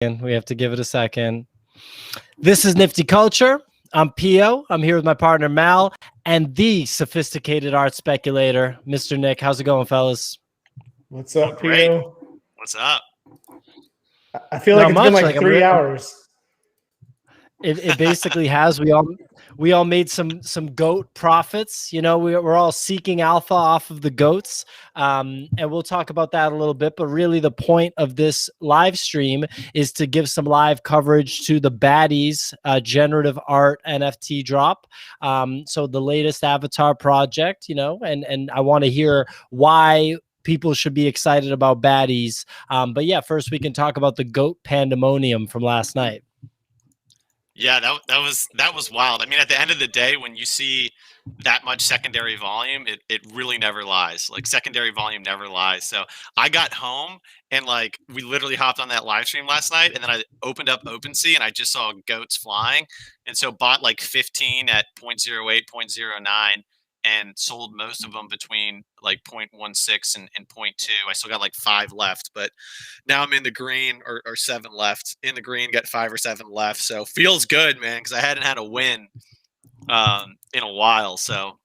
And we have to give it a second. This is Nifty Culture. I'm Pio. I'm here with my partner Mal and the sophisticated art speculator, Mr. Nick. How's it going, fellas? What's up, Pio? What's up? I feel like it's been like 3 hours. It basically has. We all made some goat profits. You know, we're all seeking alpha off of the goats, and we'll talk about that a little bit. But really, the point of this live stream is to give some live coverage to the Baddies generative art NFT drop. So the latest avatar project, you know, and I want to hear why people should be excited about Baddies. But yeah, first we can talk about the goat pandemonium from last night. Yeah, that was wild. I mean, at the end of the day, when you see that much secondary volume, it really never lies. Like, secondary volume never lies. So I got home and like we literally hopped on that live stream last night, and then I opened up OpenSea and I just saw goats flying, and so bought like 15 at 0.08, 0.09. And sold most of them between like 0.16 and 0.2. I still got like 5 left, but now I'm in the green, or 7 left. In the green, got 5 or 7 left. So feels good, man, because I hadn't had a win in a while. So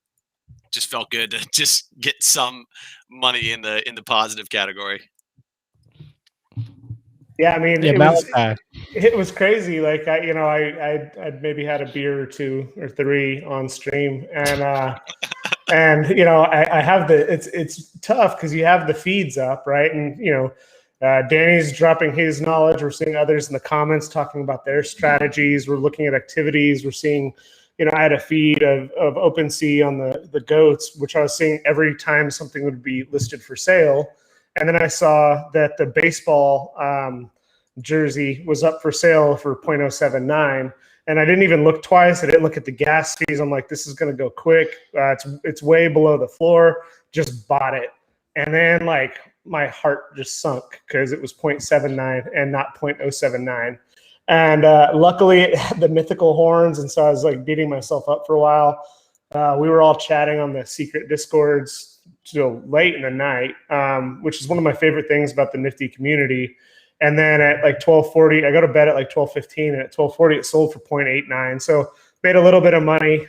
just felt good to just get some money in the positive category. Yeah, I mean, it was crazy. Like I'd maybe had a beer or 2 or 3 on stream, and and you know, I have it's tough because you have the feeds up, right? And you know, Danny's dropping his knowledge. We're seeing others in the comments talking about their strategies. We're looking at activities. We're seeing, you know, I had a feed of OpenSea on the goats, which I was seeing every time something would be listed for sale. And then I saw that the baseball jersey was up for sale for 0.079. And I didn't even look twice. I didn't look at the gas fees. I'm like, this is going to go quick. It's way below the floor. Just bought it. And then like my heart just sunk because it was 0.79 and not 0.079. And luckily it had the mythical horns. And so I was like beating myself up for a while. We were all chatting on the secret Discords till late in the night, which is one of my favorite things about the Nifty community. And then at like 12:40, I go to bed at like 12:15, and at 12:40 it sold for 0.89. So made a little bit of money,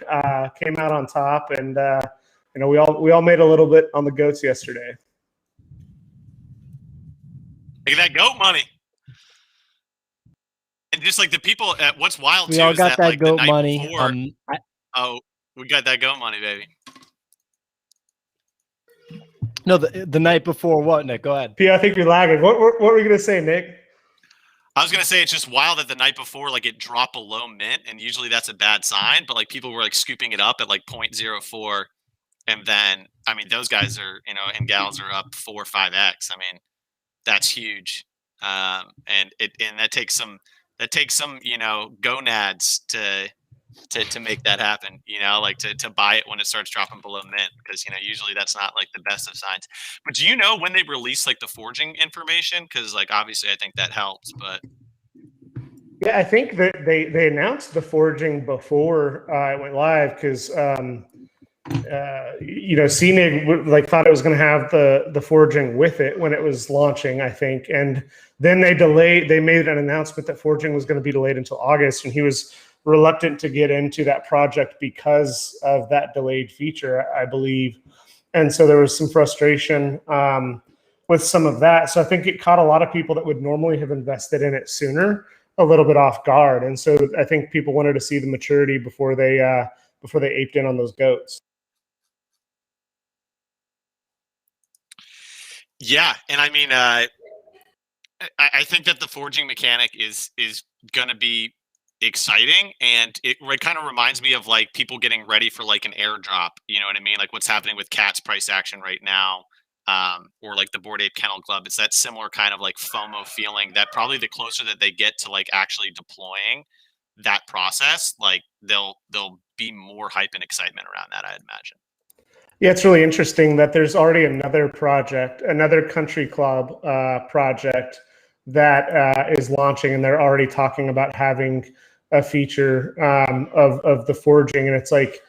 came out on top, and you know, we all made a little bit on the goats yesterday. Look at that goat money. And just like the people, what's wild too, we all is got that like goat the night money. before, we got that goat money, baby. No, the night before what, Nick? Go ahead. P, I think you're lagging. What were you going to say, Nick? I was going to say it's just wild that the night before, like, it dropped below mint, and usually that's a bad sign, but like people were like scooping it up at like 0.04, and then, I mean, those guys are, you know, and gals are up 4 or 5x. I mean, that's huge. And that takes some, you know, gonads to make that happen, you know, like to buy it when it starts dropping below mint, because, you know, usually that's not like the best of signs. But do you know when they release like the forging information? Because like obviously I think that helps, but yeah, I think that they announced the forging before it went live, because you know, CNIG like thought it was going to have the forging with it when it was launching, I think, and then they made an announcement that forging was going to be delayed until August, and he was reluctant to get into that project because of that delayed feature, I believe. And so there was some frustration with some of that. So I think it caught a lot of people that would normally have invested in it sooner a little bit off guard. And so I think people wanted to see the maturity before they aped in on those goats. Yeah, and I mean, I think that the forging mechanic is going to be exciting, and it kind of reminds me of like people getting ready for like an airdrop, you know what I mean, like what's happening with Cat's price action right now, or like the Bored Ape Kennel Club. It's that similar kind of like FOMO feeling that probably the closer that they get to like actually deploying that process, like they'll be more hype and excitement around that, I'd imagine. Yeah, it's really interesting that there's already another project, another country club project that is launching, and they're already talking about having a feature of the forging. And it's like,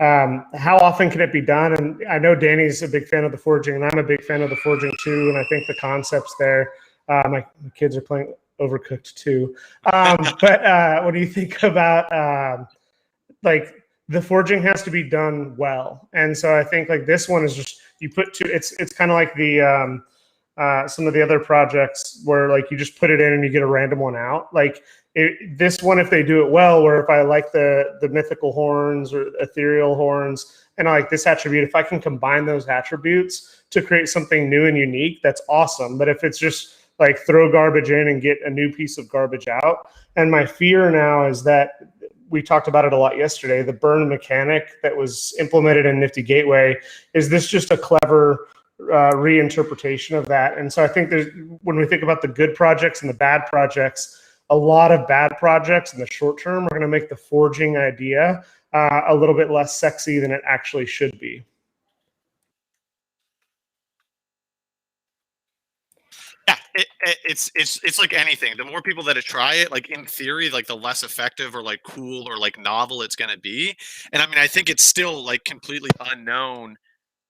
how often can it be done? And I know Danny's a big fan of the forging, and I'm a big fan of the forging too. And I think the concepts there, my kids are playing overcooked too. But what do you think about like the forging has to be done well, and so I think like this one is just you put two. It's kind of like the some of the other projects where like you just put it in and you get a random one out. Like this one, if they do it well, where if I like the mythical horns or ethereal horns, and I like this attribute, if I can combine those attributes to create something new and unique, that's awesome. But if it's just like throw garbage in and get a new piece of garbage out, and my fear now is that we talked about it a lot yesterday, the burn mechanic that was implemented in Nifty Gateway, is this just a clever reinterpretation of that? And so I think there's, when we think about the good projects and the bad projects, a lot of bad projects in the short term are going to make the forging idea a little bit less sexy than it actually should be. Yeah, it's like anything. The more people that try it, like in theory, like the less effective or like cool or like novel it's going to be. And I mean, I think it's still like completely unknown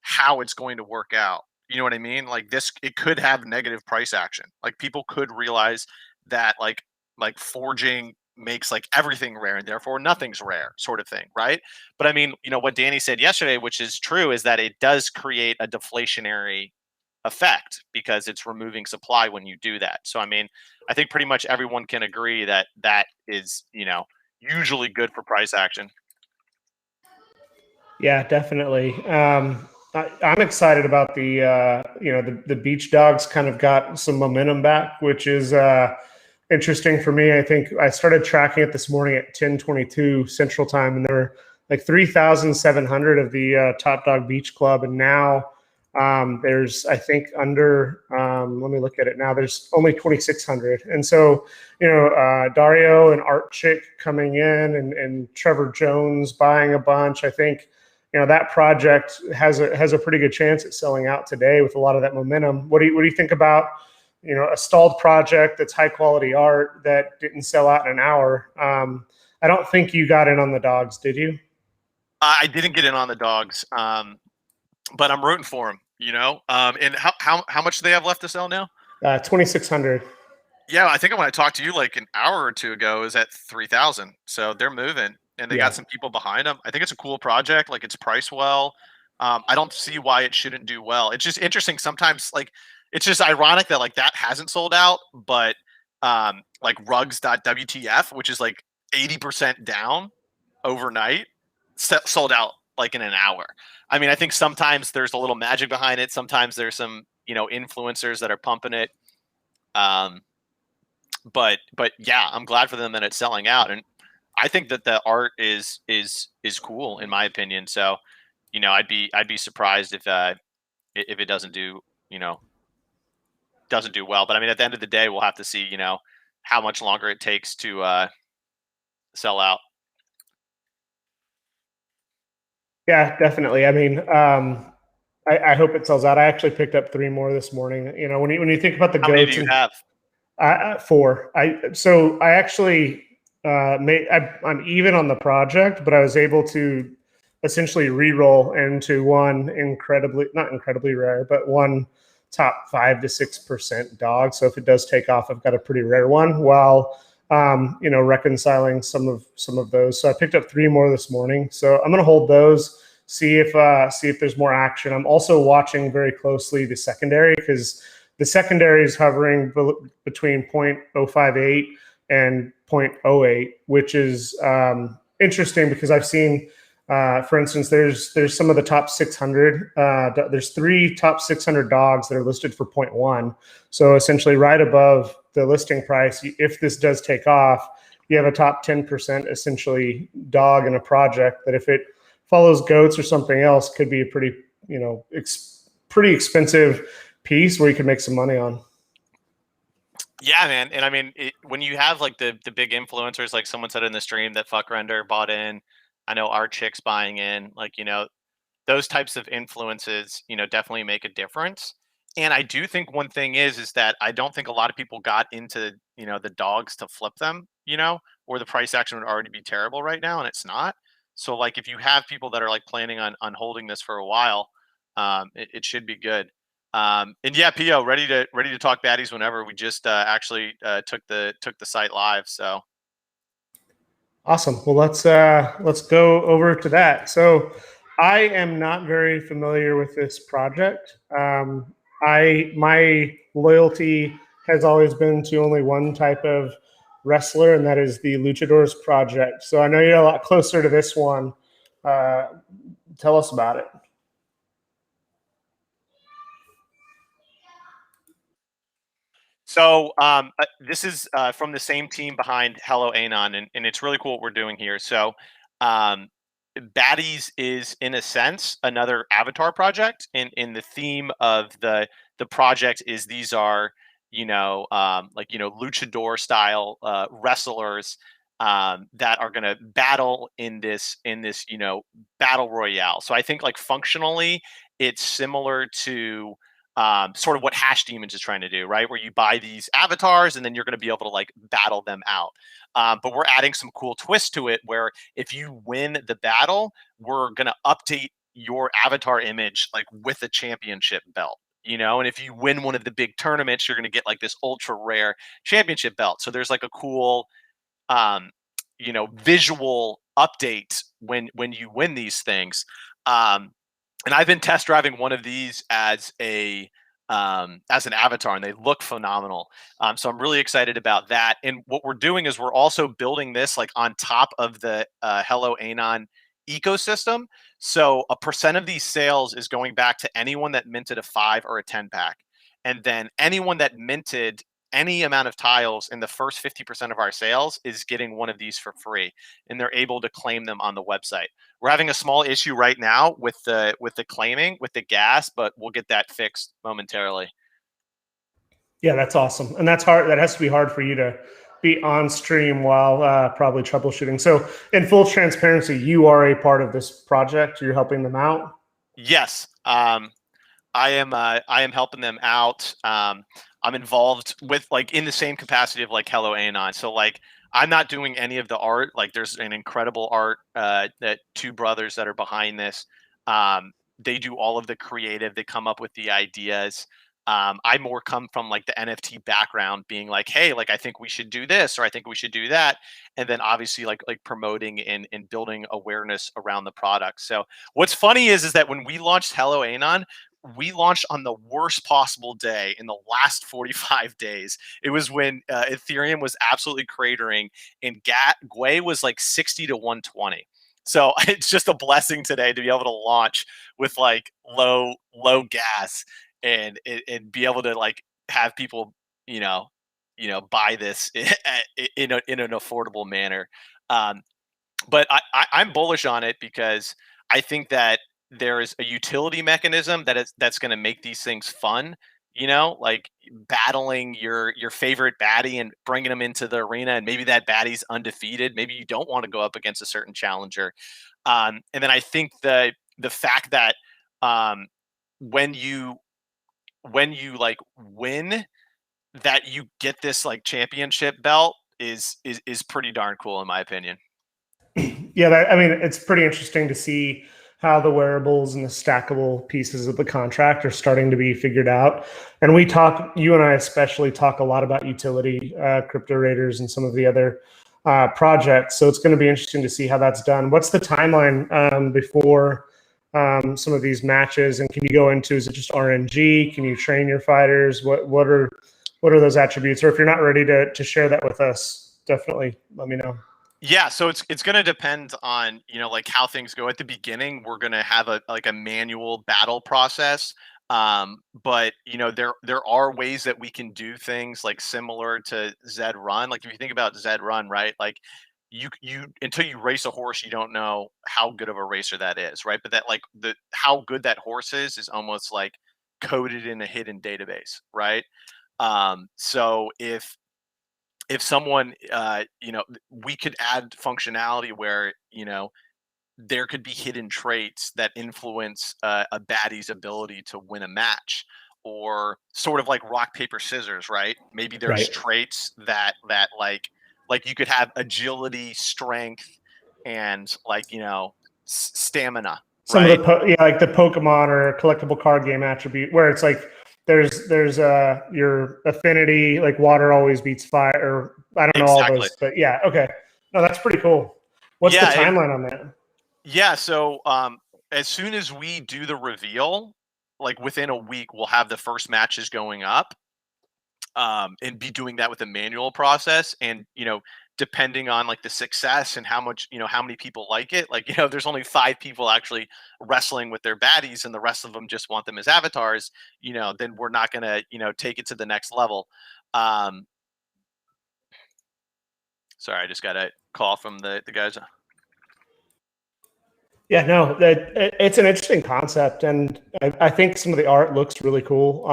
how it's going to work out. You know what I mean? Like this, it could have negative price action. Like people could realize that like forging makes like everything rare and therefore nothing's rare, sort of thing, right? But I mean, you know what Danny said yesterday, which is true, is that it does create a deflationary effect because it's removing supply when you do that. So I mean, I think pretty much everyone can agree that that is, you know, usually good for price action. Yeah, definitely. I'm excited about the you know, the beach dogs kind of got some momentum back, which is interesting for me. I think I started tracking it this morning at 10:22 Central Time, and there were like 3,700 of the Top Dog Beach Club, and now there's, I think, under let me look at it now. There's only 2,600, and so you know, Dario and Art Chick coming in, and Trevor Jones buying a bunch. I think, you know, that project has a pretty good chance at selling out today with a lot of that momentum. What do you think about, you know, a stalled project that's high quality art that didn't sell out in an hour? I don't think you got in on the dogs, did you? I didn't get in on the dogs, but I'm rooting for them. You know, and how much do they have left to sell now? 2,600. Yeah, I think when I talked to you like an hour or two ago, is at 3,000. So they're moving, and they got some people behind them. I think it's a cool project. Like it's priced well. I don't see why it shouldn't do well. It's just interesting. Sometimes, like, it's just ironic that like that hasn't sold out, but like rugs.wtf, which is like 80% down overnight, sold out like in an hour. I mean, I think sometimes there's a little magic behind it. Sometimes there's some, you know, influencers that are pumping it. But yeah, I'm glad for them that it's selling out, and I think that the art is cool in my opinion. So, you know, I'd be surprised if it doesn't do, you know, doesn't do well. But I mean, at the end of the day, we'll have to see, you know, how much longer it takes to sell out. Yeah, definitely. I mean, I hope it sells out. I actually picked up 3 more this morning. You know, when you think about the How goats, many do you have? 4. I actually I'm even on the project, but I was able to essentially re-roll into one not incredibly rare, but one top 5 to 6% dog. So if it does take off, I've got a pretty rare one while you know, reconciling some of those. So I picked up 3 more this morning. So I'm gonna hold those, see if there's more action. I'm also watching very closely the secondary, because the secondary is hovering between 0.058 and 0.08, which is interesting because I've seen, for instance, there's some of the top 600. There's 3 top 600 dogs that are listed for 0.1. So essentially, right above the listing price, if this does take off, you have a top 10% essentially dog in a project that, if it follows goats or something else, could be a pretty, you know, pretty expensive piece where you can make some money on. Yeah, man. And I mean, when you have like the big influencers, like someone said in the stream that Fuck Render bought in, I know our chick's buying in, like, you know, those types of influences, you know, definitely make a difference. And I do think one thing is that I don't think a lot of people got into, you know, the dogs to flip them, you know, or the price action would already be terrible right now, and it's not. So like, if you have people that are like planning on holding this for a while, it should be good. And yeah, PO, ready to talk baddies whenever. We just actually took the site live. So awesome. Well, let's go over to that. So I am not very familiar with this project. My loyalty has always been to only one type of wrestler, and that is the Luchadors project. So I know you're a lot closer to this one. Tell us about it. So this is from the same team behind Hello Anon, and it's really cool what we're doing here. So Baddies is, in a sense, another avatar project. In the theme of the project is these are luchador style wrestlers that are going to battle in this battle royale. So I think like functionally it's similar to sort of what Hash Demons is trying to do, right? Where you buy these avatars and then you're going to be able to like battle them out. But we're adding some cool twist to it where if you win the battle, we're going to update your avatar image like with a championship belt. And if you win one of the big tournaments, you're going to get like this ultra rare championship belt. So there's like a cool visual update when you win these things. And I've been test driving one of these as an avatar, and they look phenomenal. So I'm really excited about that. And what we're doing is we're also building this like on top of the Hello Anon ecosystem. So a % of these sales is going back to anyone that minted a 5 or a 10 pack. And then anyone that minted any amount of tiles in the first 50% of our sales is getting one of these for free, and they're able to claim them on the website. We're having a small issue right now with the claiming with the gas, but we'll get that fixed momentarily. Yeah, that's awesome. And that's hard. That has to be hard for you to be on stream while probably troubleshooting. So in full transparency, you are a part of this project. You're helping them out. Yes. I am helping them out. I'm involved with like in the same capacity of like Hello Anon. So like I'm not doing any of the art. Like there's an incredible art that two brothers that are behind this. They do all of the creative. They come up with the ideas. I more come from like the NFT background, being like, hey, like I think we should do this or I think we should do that, and then obviously like promoting and building awareness around the product. So what's funny is that when we launched Hello Anon, we launched on the worst possible day in the last 45 days. It was when Ethereum was absolutely cratering and Gwei was like 60 to 120. So it's just a blessing today to be able to launch with like low gas and be able to like have people, buy this in an affordable manner. But I'm bullish on it because I think that there is a utility mechanism that's going to make these things fun. Like battling your favorite baddie and bringing them into the arena, and maybe that baddie's undefeated. Maybe you don't want to go up against a certain challenger. And then I think the fact that when you like win, that you get this like championship belt is pretty darn cool in my opinion. Yeah, I mean, it's pretty interesting to see how the wearables and the stackable pieces of the contract are starting to be figured out. And you and I especially talk a lot about utility, Crypto Raiders and some of the other projects. So it's going to be interesting to see how that's done. What's the timeline before some of these matches? And can you go into, is it just RNG? Can you train your fighters? What are those attributes? Or if you're not ready to share that with us, definitely let me know. Yeah, so it's going to depend on, like how things go. At the beginning, we're going to have a manual battle process. But there are ways that we can do things like similar to Zed Run. Like if you think about Zed Run, right? Like you until you race a horse, you don't know how good of a racer that is, right? But that like how good that horse is almost like coded in a hidden database, right? So if someone, we could add functionality where, there could be hidden traits that influence a baddie's ability to win a match, or sort of like rock, paper, scissors, right? Maybe there's traits that like you could have agility, strength, and like, stamina. Some of the like the Pokemon or collectible card game attribute where it's like there's your affinity, like water always beats fire, or I don't know all those, but yeah, okay. No, that's pretty cool. What's the timeline on that? Yeah, so as soon as we do the reveal, like within a week, we'll have the first matches going up, and be doing that with a manual process. And depending on like the success and how much, how many people like it, like there's only 5 people actually wrestling with their baddies, and the rest of them just want them as avatars. Then we're not gonna take it to the next level. Sorry, I just got a call from the guys. Yeah, no, it's an interesting concept, and I think some of the art looks really cool.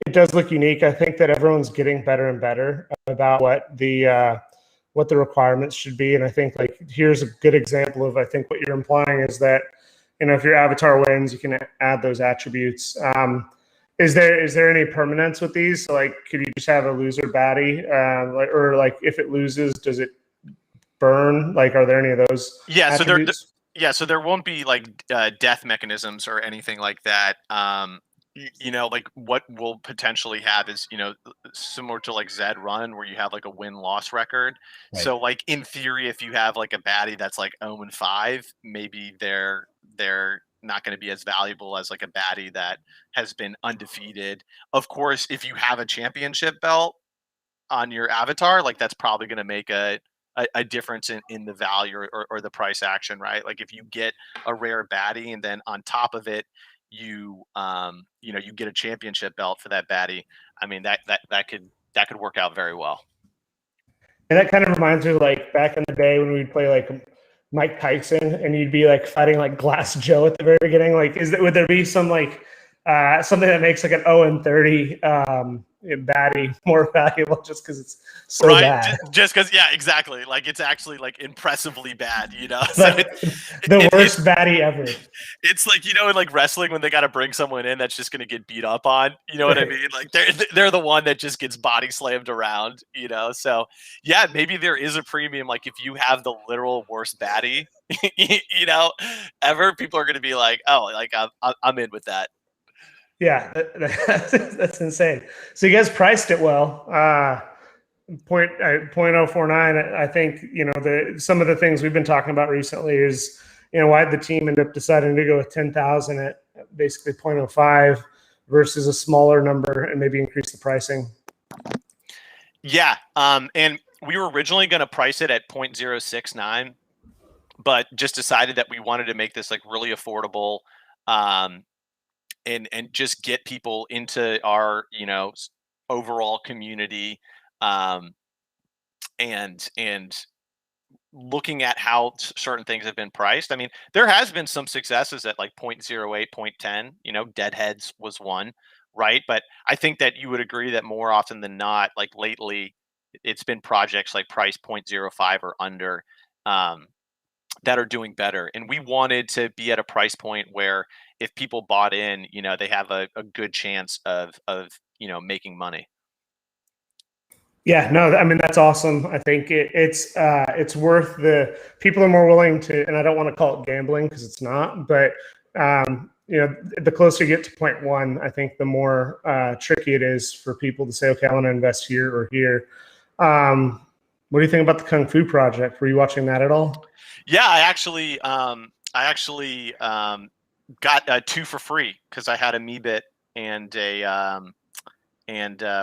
It does look unique. I think that everyone's getting better and better about what the requirements should be, and I think like here's a good example of I think what you're implying is that if your avatar wins, you can add those attributes. Is there any permanence with these? So like, could you just have a loser baddie, or like if it loses, does it burn? Like, are there any of those? Yeah, attributes? so there won't be like death mechanisms or anything like that. Like what we'll potentially have is, similar to like Zed Run, where you have like a win-loss record. Right. So like in theory, if you have like a baddie that's like 0-5, maybe they're not going to be as valuable as like a baddie that has been undefeated. Of course, if you have a championship belt on your avatar, like that's probably going to make a difference in the value or the price action, right? Like if you get a rare baddie and then on top of it, you get a championship belt for that baddie. I mean, that could work out very well. And that kind of reminds me of like back in the day when we'd play like Mike Tyson and you'd be like fighting like Glass Joe at the very beginning. Like, would there be some like something that makes like an 0-30 baddie more valuable just because it's so bad? Just because, yeah, exactly. Like it's actually like impressively bad, So like the worst baddie ever. It's like in like wrestling when they got to bring someone in that's just going to get beat up on. You know what I mean? Like they're the one that just gets body slammed around. So yeah, maybe there is a premium. Like if you have the literal worst baddie, ever, people are going to be like, oh, like I'm in with that. Yeah, that's insane. So you guys priced it well. 0.049. I think some of the things we've been talking about recently is why did the team end up deciding to go with 10,000 at basically 0.05 versus a smaller number and maybe increase the pricing. Yeah, and we were originally going to price it at 0.069, but just decided that we wanted to make this like really affordable. And just get people into our overall community, and looking at how certain things have been priced. I mean, there has been some successes at like 0.08, 0.10. Deadheads was one, right? But I think that you would agree that more often than not, like lately, it's been projects like price 0.05 or under that are doing better. And we wanted to be at a price point where if people bought in, they have a good chance of making money. Yeah, no, I mean, that's awesome. I think it's worth people are more willing to, and I don't want to call it gambling because it's not, but the closer you get to 0.1, I think the more tricky it is for people to say, okay, I want to invest here or here. What do you think about the Kung Fu project? Were you watching that at all? Yeah, I actually got 2 for free because I had a Meebit and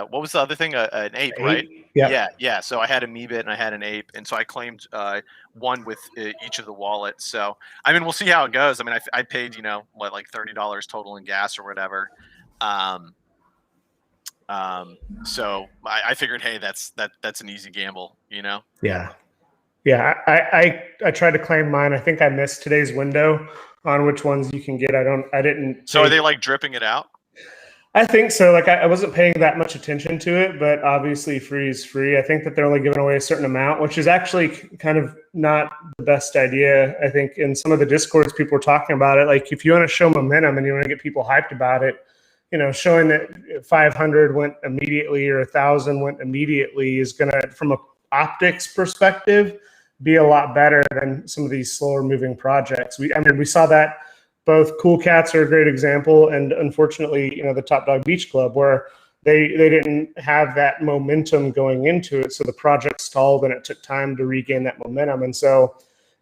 what was the other thing? An ape, right? Yeah. So I had a Meebit and I had an ape, and so I claimed one with each of the wallets. So I mean, we'll see how it goes. I mean, I paid like $30 total in gas or whatever. So I figured, hey, that's an easy gamble, Yeah. Yeah, I tried to claim mine. I think I missed today's window on which ones you can get. I didn't. So are they like dripping it out? I think so. Like I wasn't paying that much attention to it, but obviously free is free. I think that they're only giving away a certain amount, which is actually kind of not the best idea. I think in some of the Discords, people were talking about it. Like if you want to show momentum and you want to get people hyped about it, showing that 500 went immediately or 1,000 went immediately is going to, from a optics perspective, be a lot better than some of these slower moving projects. We saw that both Cool Cats are a great example, and unfortunately, the Top Dog Beach Club, where they didn't have that momentum going into it, so the project stalled, and it took time to regain that momentum. And so,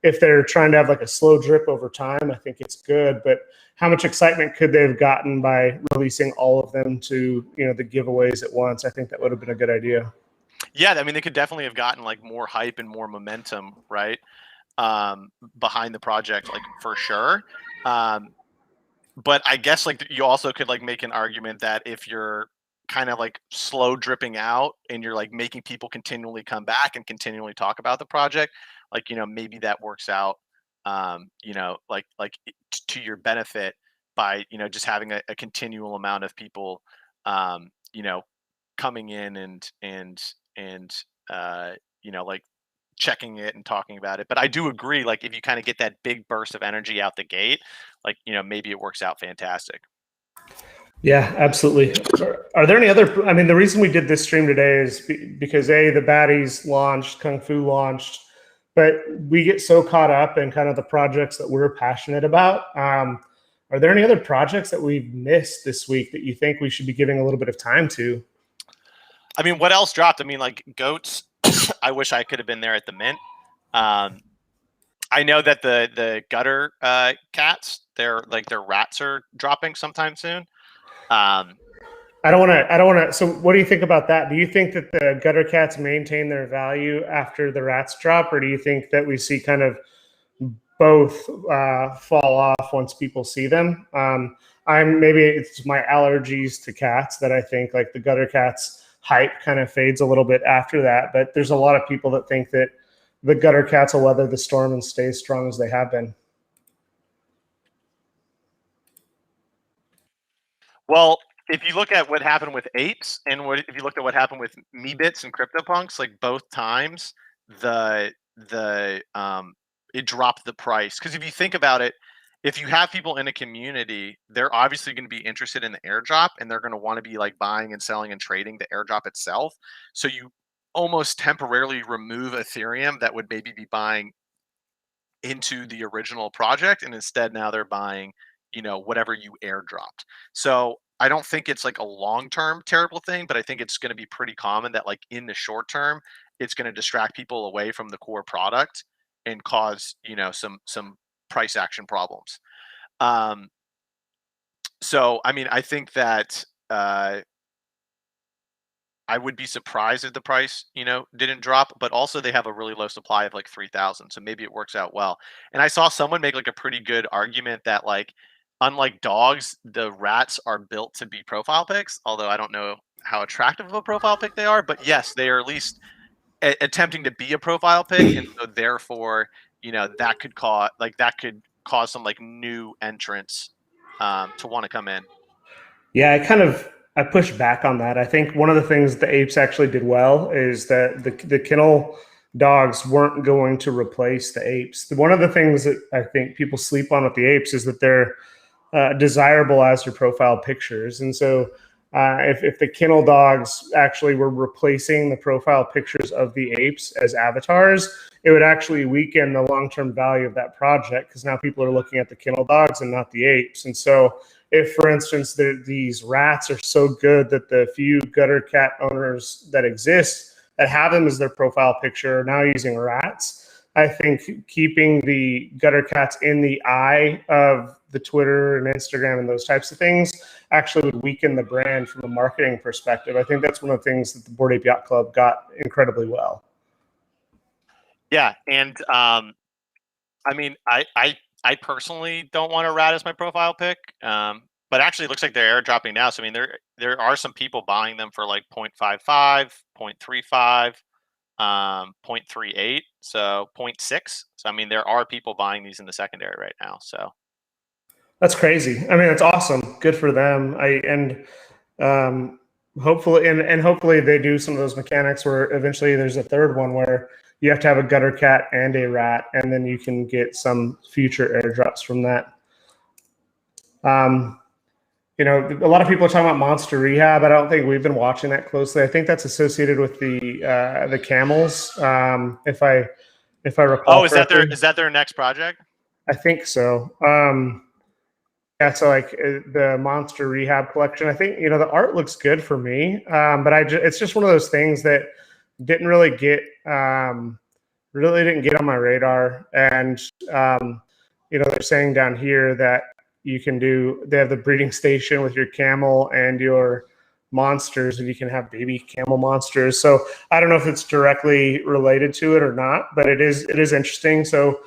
if they're trying to have like a slow drip over time, I think it's good. But how much excitement could they have gotten by releasing all of them to the giveaways at once? I think that would have been a good idea. Yeah, I mean, they could definitely have gotten like more hype and more momentum, right, behind the project, like for sure. But I guess like you also could like make an argument that if you're kind of like slow dripping out and you're like making people continually come back and continually talk about the project, like maybe that works out, to your benefit by just having a continual amount of people, you know, coming in and like checking it and talking about it. But I do agree, like if you kind of get that big burst of energy out the gate, like maybe it works out fantastic. Yeah, absolutely. Are there any other? I mean, the reason we did this stream today is because the Baddies launched, KungFu launched, but we get so caught up in kind of the projects that we're passionate about. Are there any other projects that we've missed this week that you think we should be giving a little bit of time to? I mean, what else dropped? I mean, like goats. I wish I could have been there at the mint. I know that the gutter cats, their rats are dropping sometime soon. I don't want to. So, what do you think about that? Do you think that the gutter cats maintain their value after the rats drop, or do you think that we see kind of both fall off once people see them? Maybe it's my allergies to cats that I think like the gutter cats hype kind of fades a little bit after that. But there's a lot of people that think that the gutter cats will weather the storm and stay as strong as they have been. Well, if you look at what happened with Apes and if you looked at what happened with Meebits and CryptoPunks, like both times it dropped the price. Because if you think about it, if you have people in a community, they're obviously going to be interested in the airdrop, and they're going to want to be like buying and selling and trading the airdrop itself. So you almost temporarily remove Ethereum that would maybe be buying into the original project, and instead now they're buying whatever you airdropped. So I don't think it's like a long-term terrible thing, but I think it's going to be pretty common that like in the short term it's going to distract people away from the core product and cause some price action problems. So I mean, I think that I would be surprised if the price, didn't drop, but also they have a really low supply of like 3,000. So maybe it works out well. And I saw someone make like a pretty good argument that like, unlike dogs, the rats are built to be profile pics, although I don't know how attractive of a profile pic they are, but yes, they are at least attempting to be a profile pic. And so therefore, that could cause some like new entrants to want to come in. Yeah, I push back on that. I think one of the things the Apes actually did well is that the kennel dogs weren't going to replace the Apes. One of the things that I think people sleep on with the Apes is that they're desirable as their profile pictures. And so if the kennel dogs actually were replacing the profile pictures of the Apes as avatars, it would actually weaken the long-term value of that project, because now people are looking at the kennel dogs and not the Apes. And so if, for instance, these rats are so good that the few gutter cat owners that exist that have them as their profile picture are now using rats, I think keeping the gutter cats in the eye of the Twitter and Instagram and those types of things actually would weaken the brand from a marketing perspective. I think that's one of the things that the Bored Ape Yacht Club got incredibly well. Yeah, and I mean, I personally don't want a rat as my profile pic, but actually it looks like they're airdropping now. So I mean, there are some people buying them for like 0.55, 0.35, 0.38, so 0.6. So I mean, there are people buying these in the secondary right now. So that's crazy. I mean, that's awesome. Good for them. Hopefully they do some of those mechanics where eventually there's a third one where you have to have a gutter cat and a rat, and then you can get some future airdrops from that. A lot of people are talking about Monster Rehab. I don't think we've been watching that closely. I think that's associated with the camels. If I recall. Oh, is that their next project? I think so. so like the Monster Rehab collection, I think, the art looks good for me, but it's just one of those things that didn't really didn't get on my radar. And they're saying down here that they have the breeding station with your camel and your monsters, and you can have baby camel monsters. So I don't know if it's directly related to it or not, but it is interesting. So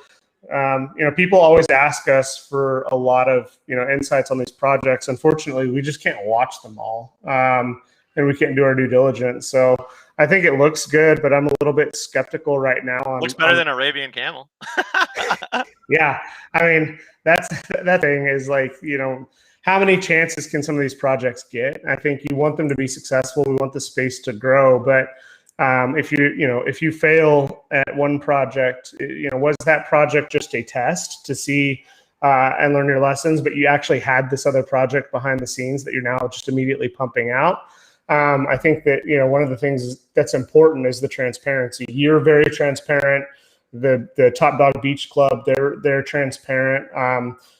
people always ask us for a lot of insights on these projects. Unfortunately, we just can't watch them all, and we can't do our due diligence. So I think it looks good, but I'm a little bit skeptical right now. Looks better than Arabian camel. Yeah, I mean that thing is like, how many chances can some of these projects get? I think you want them to be successful. We want the space to grow, but if you fail at one project, was that project just a test to see and learn your lessons, but you actually had this other project behind the scenes that you're now just immediately pumping out? I think that one of the things that's important is the transparency. You're very transparent. The Top Dog Beach Club, they're transparent.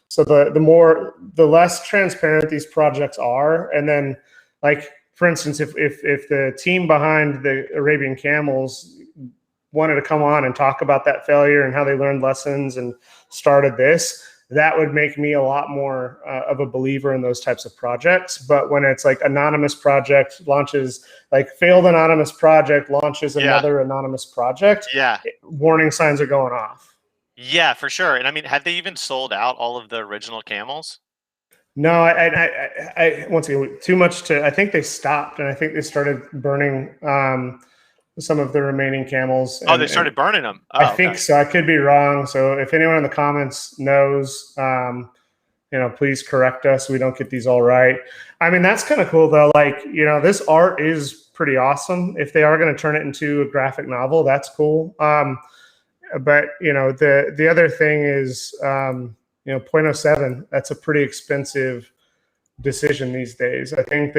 So the less transparent these projects are, and then like, for instance, if the team behind the Arabian Camels wanted to come on and talk about that failure and how they learned lessons and started this, that would make me a lot more of a believer in those types of projects. But when it's like anonymous project launches, like failed anonymous project launches another anonymous project, warning signs are going off. Yeah, for sure. And I mean, have they even sold out all of the original camels? No, I once again, too much to. I think they stopped, and I think they started burning some of the remaining camels. They started burning them. I think so. I could be wrong. So if anyone in the comments knows, please correct us. We don't get these all right. I mean, that's kind of cool though. Like, this art is pretty awesome. If they are going to turn it into a graphic novel, that's cool. But the other thing is, 0.07. That's a pretty expensive decision these days. I think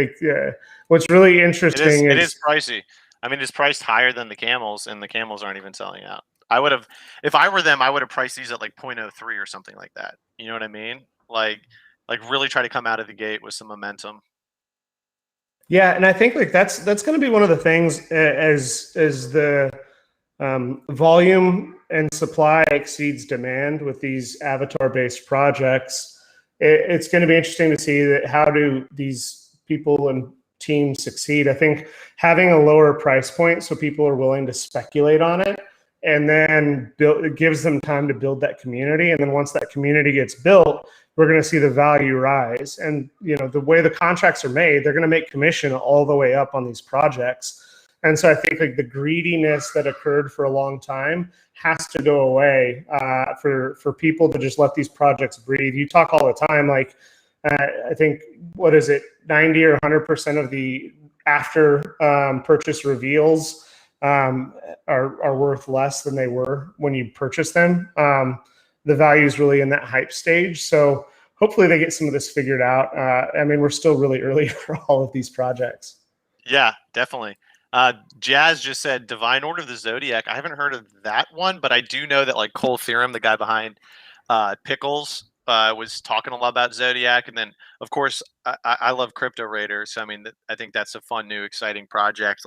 what's really interesting it is pricey. I mean, it's priced higher than the camels, and the camels aren't even selling out. If I were them, I would have priced these at like 0.03 or something like that. You know what I mean? Like really try to come out of the gate with some momentum. Yeah, and I think like that's going to be one of the things as the volume and supply exceeds demand with these avatar-based projects. It's going to be interesting to see that how do these people and teams succeed. I think having a lower price point so people are willing to speculate on it, and then it gives them time to build that community. And then once that community gets built, we're going to see the value rise. And the way the contracts are made, they're going to make commission all the way up on these projects. And so I think like the greediness that occurred for a long time has to go away for people to just let these projects breathe. You talk all the time, like I think, what is it, 90 or 100% of the after purchase reveals are worth less than they were when you purchase them. The value is really in that hype stage. So hopefully they get some of this figured out. I mean, we're still really early for all of these projects. Yeah, definitely. Jazz just said Divine Order of the Zodiac. I haven't heard of that one, but I do know that like KungFu, the guy behind Pickles, was talking a lot about Zodiac. And then, of course, I love Crypto Raiders. So, I mean, I think that's a fun, new, exciting project.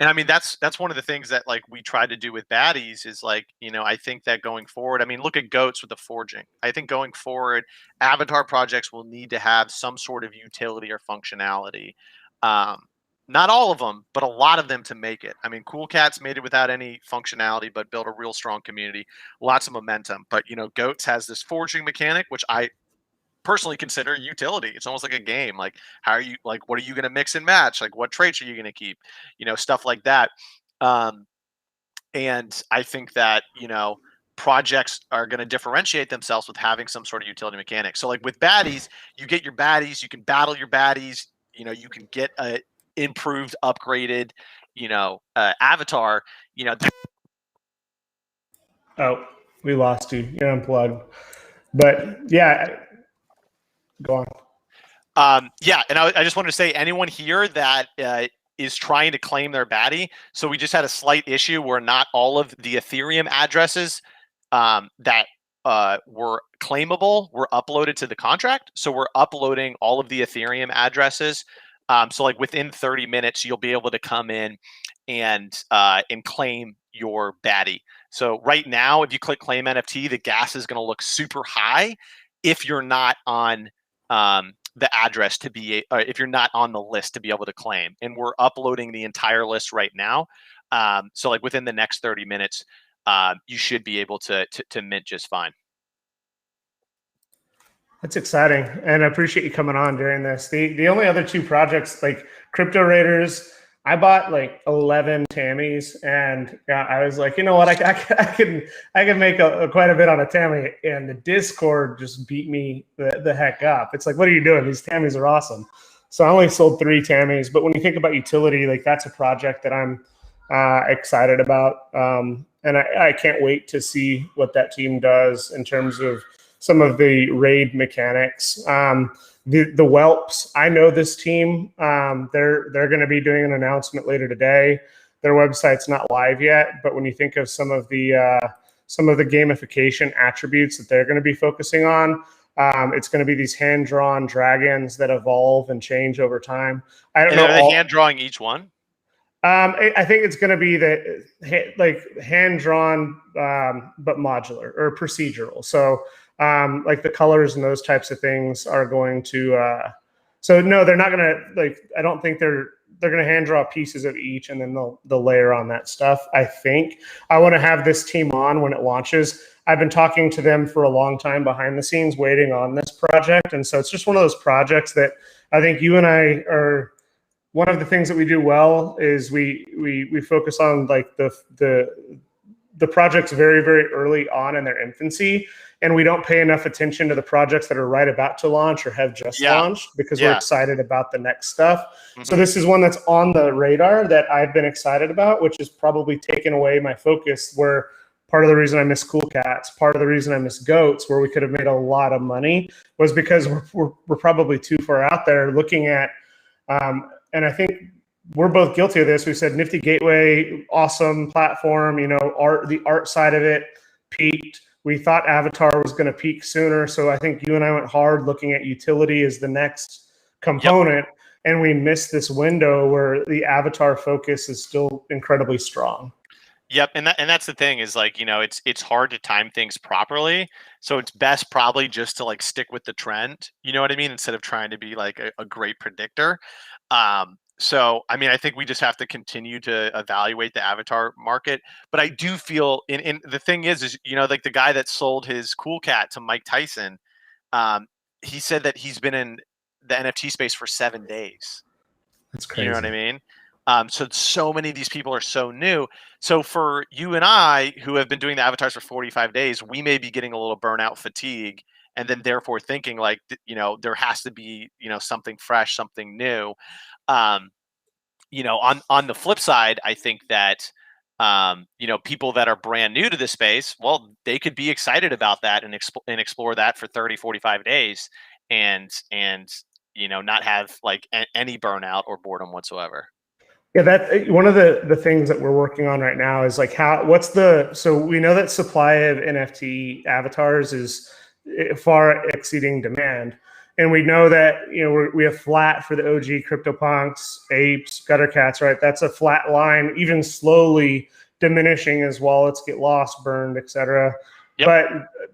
And I mean, that's one of the things that like we try to do with Baddies is like, I think that going forward, I mean, look at Goats with the forging. I think going forward, avatar projects will need to have some sort of utility or functionality. Not all of them, but a lot of them to make it. I mean, Cool Cats made it without any functionality, but built a real strong community, lots of momentum. But, Goats has this forging mechanic, which I personally consider utility. It's almost like a game. Like, what are you going to mix and match? Like, what traits are you going to keep? Stuff like that. And I think that, projects are going to differentiate themselves with having some sort of utility mechanic. So like with Baddies, you get your Baddies, you can battle your Baddies, you can get a improved, upgraded, avatar, Oh, we lost you. You're unplugged. But yeah, go on. Yeah, and I just wanted to say, anyone here that is trying to claim their Baddie, so we just had a slight issue where not all of the Ethereum addresses that were claimable were uploaded to the contract. So we're uploading all of the Ethereum addresses. So like within 30 minutes, you'll be able to come in and claim your Baddie. So right now, if you click claim NFT, the gas is going to look super high if you're not on the address to be, if you're not on the list to be able to claim. And we're uploading the entire list right now. So like within the next 30 minutes, you should be able to mint just fine. That's exciting, and I appreciate you coming on during this. The only other two projects, like Crypto Raiders, I bought like 11 Tammies, and I was like, you know what, I can make quite a bit on a Tammy, and the Discord just beat me the heck up. It's like, what are you doing? These Tammies are awesome. So I only sold 3 Tammies, but when you think about utility, like that's a project that I'm excited about, and I can't wait to see what that team does in terms of some of the raid mechanics. The Whelps, I know this team. They're going to be doing an announcement later today. Their website's not live yet, but when you think of some of the gamification attributes that they're going to be focusing on, it's going to be these hand-drawn dragons that evolve and change over time. I don't know. Are they hand-drawing each one? I think it's going to be like hand-drawn, but modular or procedural. So like the colors and those types of things are going to. So no, they're not going to like. I don't think they're going to hand draw pieces of each, and then they'll layer on that stuff. I think I want to have this team on when it launches. I've been talking to them for a long time behind the scenes, waiting on this project, and so it's just one of those projects that I think you and I are. One of the things that we do well is we focus on like the projects very, very early on in their infancy, and we don't pay enough attention to the projects that are right about to launch or have just launched because we're excited about the next stuff. Mm-hmm. So this is one that's on the radar that I've been excited about, which has probably taken away my focus, where part of the reason I miss Cool Cats, part of the reason I miss Goats, where we could have made a lot of money, was because we're probably too far out there looking at and I think we're both guilty of this. We said Nifty Gateway, awesome platform, you know, the art side of it peaked. We thought Avatar was going to peak sooner. So I think you and I went hard looking at utility as the next component. Yep. And we missed this window where the Avatar focus is still incredibly strong. Yep, and that's the thing is like, you know, it's hard to time things properly. So it's best probably just to like stick with the trend, you know what I mean, instead of trying to be like a great predictor. So I mean, I think we just have to continue to evaluate the Avatar market. But I do feel in the thing is you know, like the guy that sold his Cool Cat to Mike Tyson, he said that he's been in the NFT space for 7 days. That's crazy. You know what I mean? So many of these people are so new. So for you and I, who have been doing the avatars for 45 days, we may be getting a little burnout fatigue, and then therefore thinking like, you know, there has to be, you know, something fresh, something new. You know, on the flip side, I think that, you know, people that are brand new to this space, well, they could be excited about that and explore that for 30, 45 days and, you know, not have like any burnout or boredom whatsoever. Yeah, that one of the things that we're working on right now is like so we know that supply of NFT avatars is far exceeding demand. And we know that, you know, we have flat for the OG Cryptopunks, Apes, Gutter Cats, right? That's a flat line, even slowly diminishing as wallets get lost, burned, etc. Yep. But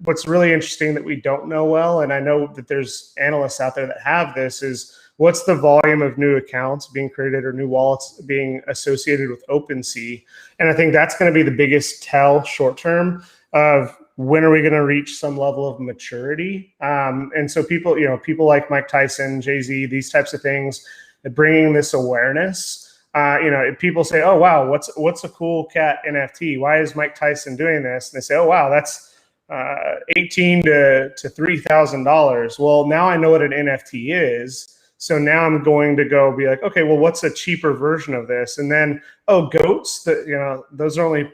what's really interesting that we don't know well, and I know that there's analysts out there that have this, is what's the volume of new accounts being created or new wallets being associated with OpenSea? And I think that's going to be the biggest tell short term of when are we going to reach some level of maturity? And so people, you know, people like Mike Tyson, Jay-Z, these types of things, bringing this awareness. You know, if people say, "Oh wow, what's a Cool Cat NFT? Why is Mike Tyson doing this?" And they say, "Oh wow, that's $18 to $3,000." Well, now I know what an NFT is. So now I'm going to go be like, okay, well, what's a cheaper version of this? And then, oh, goats, you know, those are only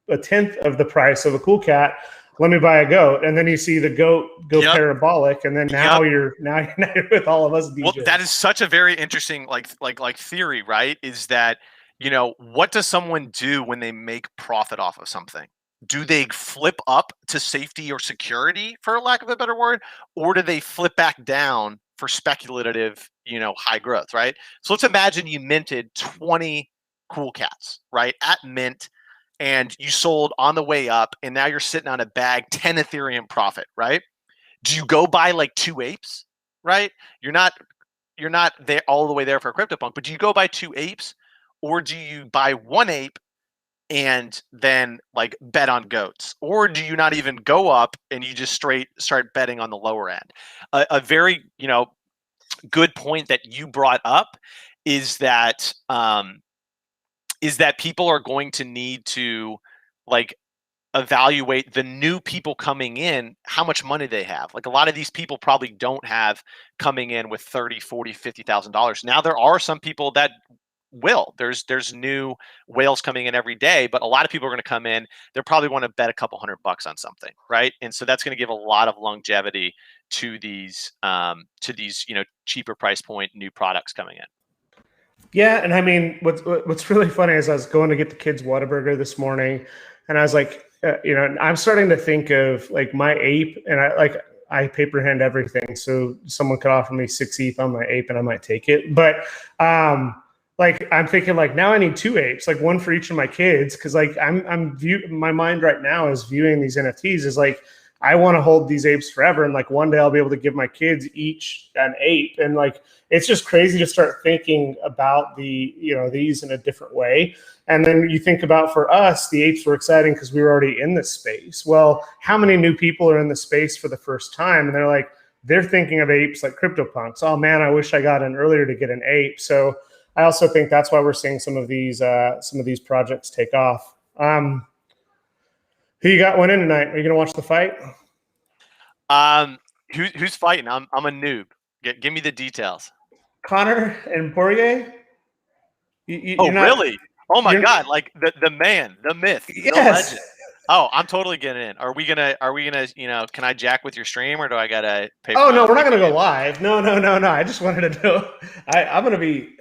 a tenth of the price of a Cool Cat. Let me buy a goat. And then you see the goat go parabolic, and then now you're with all of us DJs. Well, that is such a very interesting like theory, right? Is that, you know, what does someone do when they make profit off of something? do they flip up to safety or security, for lack of a better word, or do they flip back down for speculative, high growth, right? So let's imagine you minted 20 cool cats, right, at mint, and you sold on the way up, and now you're sitting on a bag, 10 Ethereum profit, right? Do you go buy like 2 apes, right? You're not there all the way there for a CryptoPunk, but do you go buy 2 apes, or do you buy 1 ape and then like bet on goats, or do you not even go up and you just straight start betting on the lower end? A very good point that you brought up is that people are going to need to like evaluate the new people coming in, how much money they have. Like a lot of these people probably don't have coming in with 30, 40, $50,000. Now there are some people that will. There's new whales coming in every day, but a lot of people are going to come in. They probably want to bet a couple $100 on something, right? And so that's going to give a lot of longevity to these cheaper price point new products coming in. Yeah, and I mean, what's really funny is I was going to get the kids Whataburger this morning, and I was like, I'm starting to think of like my ape, and I paper hand everything, so someone could offer me 6 ETH on my ape, and I might take it. But like I'm thinking like now I need 2 apes, like one for each of my kids, because like my mind right now is viewing these NFTs as like I want to hold these apes forever, and like one day I'll be able to give my kids each an ape, and like it's just crazy to start thinking about these in a different way. And then you think about, for us, the apes were exciting because we were already in this space. Well, how many new people are in the space for the first time, and they're thinking of apes like CryptoPunks. Oh man, I wish I got in earlier to get an ape. So I also think that's why we're seeing some of these projects take off. Who you got one in tonight? Are you gonna watch the fight? Who's fighting? I'm a noob. Give me the details. Conor and Poirier. Really? Oh my God! Like the man, the myth, yes. The legend. Oh, I'm totally getting in. Are we gonna? Can I jack with your stream, or do I gotta pay? Oh no, we're not gonna go live. No. I just wanted to know. I'm gonna be.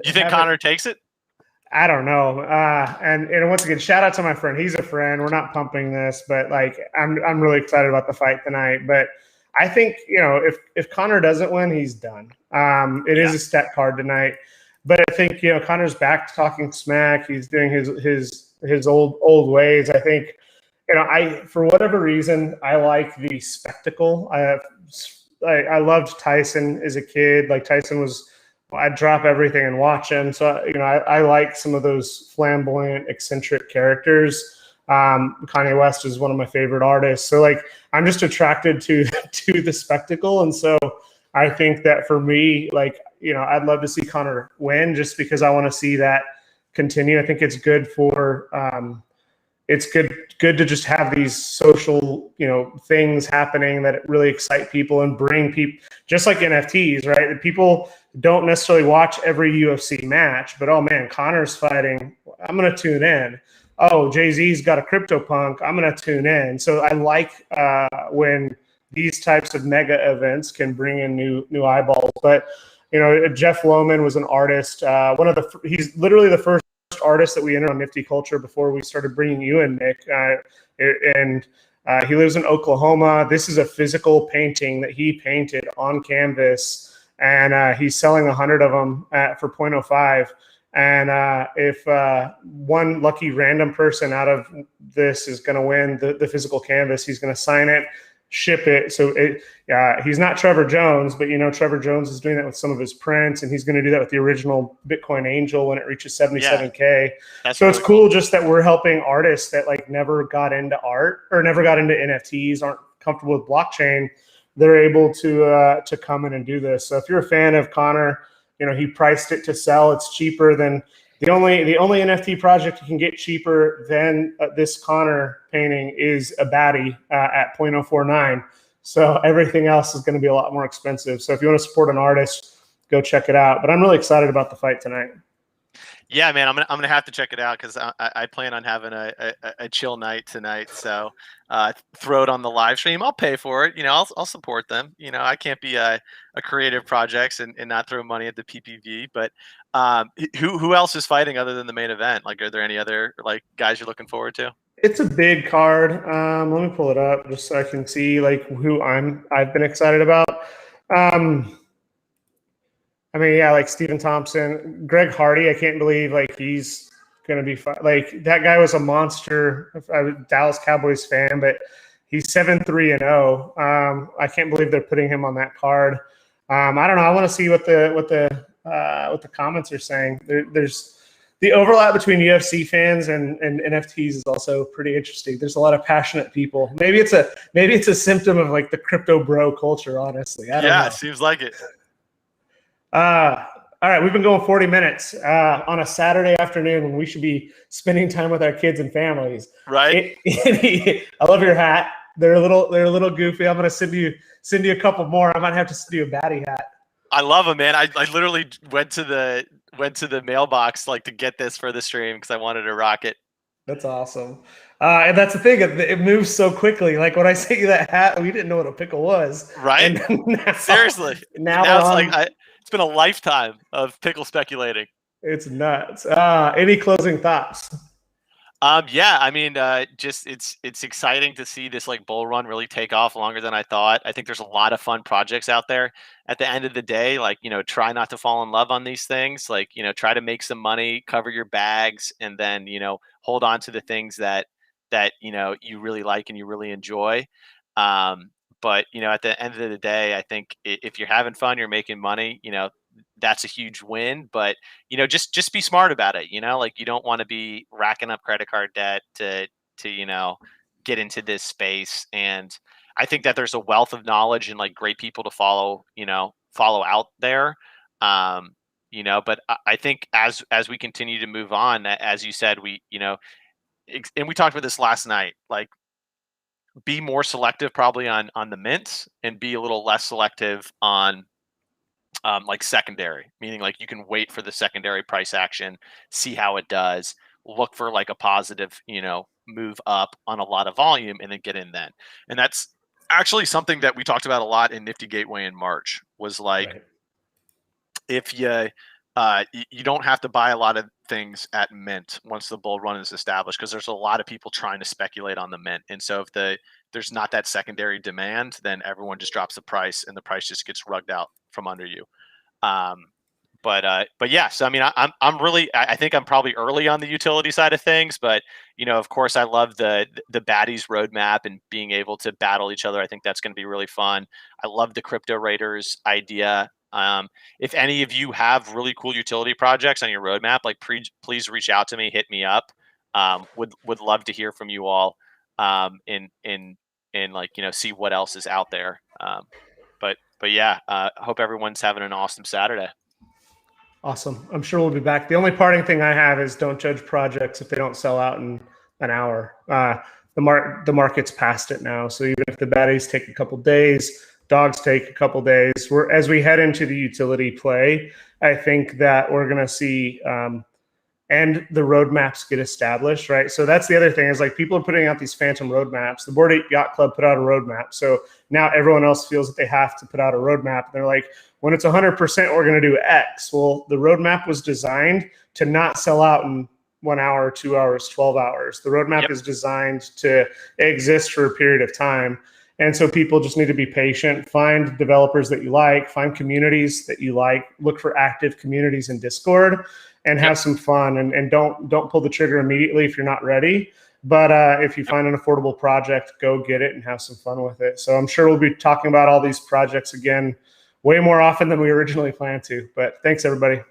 You think Conor takes it? I don't know. And once again, shout out to my friend. He's a friend. We're not pumping this, but like I'm really excited about the fight tonight. But I think if Conor doesn't win, he's done. It is a stat card tonight. But I think Conor's back to talking smack. He's doing his old ways. I think for whatever reason I like the spectacle. I loved Tyson as a kid. Like Tyson was. I'd drop everything and watch him. So, I like some of those flamboyant, eccentric characters. Kanye West is one of my favorite artists. So, like, I'm just attracted to the spectacle. And so I think that for me, like, I'd love to see Conor win just because I want to see that continue. I think it's good for it's good to just have these social, things happening that really excite people and bring people, just like NFTs, right? That people don't necessarily watch every UFC match, but oh man, Conor's fighting, I'm going to tune in. Oh, Jay-Z's got a CryptoPunk, I'm going to tune in. So I like when these types of mega events can bring in new eyeballs. But Jeff Loman was an artist. He's literally the first artist that we entered on Nifty Culture before we started bringing you in, Nick. And he lives in Oklahoma. This is a physical painting that he painted on canvas. And he's selling 100 of them for 0.05. And if one lucky random person out of this is going to win the physical canvas, he's going to sign it, ship it. So he's not Trevor Jones, but Trevor Jones is doing that with some of his prints, and he's going to do that with the original Bitcoin Angel when it reaches 77K. So it's cool just that we're helping artists that like never got into art or never got into NFTs, aren't comfortable with blockchain. They're able to come in and do this. So if you're a fan of Conor, he priced it to sell. It's cheaper than the only NFT project you can get cheaper than this Conor painting is a Baddie at 0.049. So everything else is going to be a lot more expensive. So if you want to support an artist, go check it out. But I'm really excited about the fight tonight. Yeah, man, I'm gonna have to check it out because I plan on having a chill night tonight. So throw it on the live stream. I'll pay for it. I'll support them. I can't be a creative projects and not throw money at the PPV. But who else is fighting other than the main event? Like, are there any other like guys you're looking forward to? It's a big card. Let me pull it up just so I can see like who I've been excited about. I mean, yeah, like Stephen Thompson, Greg Hardy. I can't believe like he's gonna be like that guy was a monster. I was a Dallas Cowboys fan, but he's 7-3-0. I can't believe they're putting him on that card. I don't know. I want to see what the comments are saying. There's the overlap between UFC fans and NFTs is also pretty interesting. There's a lot of passionate people. Maybe it's a symptom of like the crypto bro culture. Honestly, I don't know. It seems like it. All right, we've been going 40 minutes on a Saturday afternoon when we should be spending time with our kids and families. Right. I love your hat. They're a little goofy. I'm gonna send you a couple more. I might have to send you a Baddie hat. I love them, man. I literally went to the mailbox like to get this for the stream because I wanted to rock it. That's awesome. And that's the thing. It moves so quickly. Like when I sent you that hat, we didn't know what a pickle was. Right. Now, Seriously. Now it's like it's been a lifetime of pickle speculating. It's nuts. Any closing thoughts? Yeah, I mean, just it's exciting to see this like bull run really take off longer than I thought. I think there's a lot of fun projects out there. At the end of the day, like, try not to fall in love on these things. Like, try to make some money, cover your bags, and then, hold on to the things that you really like and you really enjoy. But at the end of the day, I think if you're having fun, you're making money, that's a huge win. But just be smart about it. Like you don't want to be racking up credit card debt to get into this space. And I think that there's a wealth of knowledge and like great people to follow out there. But I think as we continue to move on, as you said, and we talked about this last night, like be more selective probably on the mints and be a little less selective on like secondary, meaning like you can wait for the secondary price action, see how it does, look for like a positive, move up on a lot of volume and then get in then. And that's actually something that we talked about a lot in Nifty Gateway in March was like, right. If you don't have to buy a lot of things at mint once the bull run is established, because there's a lot of people trying to speculate on the mint. And so if there's not that secondary demand, then everyone just drops the price and the price just gets rugged out from under you. But yeah, so I mean, I think I'm probably early on the utility side of things, but of course I love the Baddies roadmap and being able to battle each other. I think that's going to be really fun. I love the Crypto Raiders idea. If any of you have really cool utility projects on your roadmap, like please reach out to me, hit me up. Would love to hear from you all. And like, see what else is out there. But yeah, hope everyone's having an awesome Saturday. Awesome. I'm sure we'll be back. The only parting thing I have is don't judge projects if they don't sell out in an hour. The market's past it now. So even if the Baddies take a couple days, dogs take a couple days. As we head into the utility play, I think that we're going to see and the roadmaps get established, right? So that's the other thing is like people are putting out these phantom roadmaps. The Bored Ape Yacht Club put out a roadmap. So now everyone else feels that they have to put out a roadmap. They're like, when it's 100%, we're going to do X. Well, the roadmap was designed to not sell out in 1 hour, 2 hours, 12 hours. The roadmap is designed to exist for a period of time. And so people just need to be patient, find developers that you like, find communities that you like, look for active communities in Discord and have some fun and don't pull the trigger immediately if you're not ready. But if you find an affordable project, go get it and have some fun with it. So I'm sure we'll be talking about all these projects again way more often than we originally planned to. But thanks, everybody.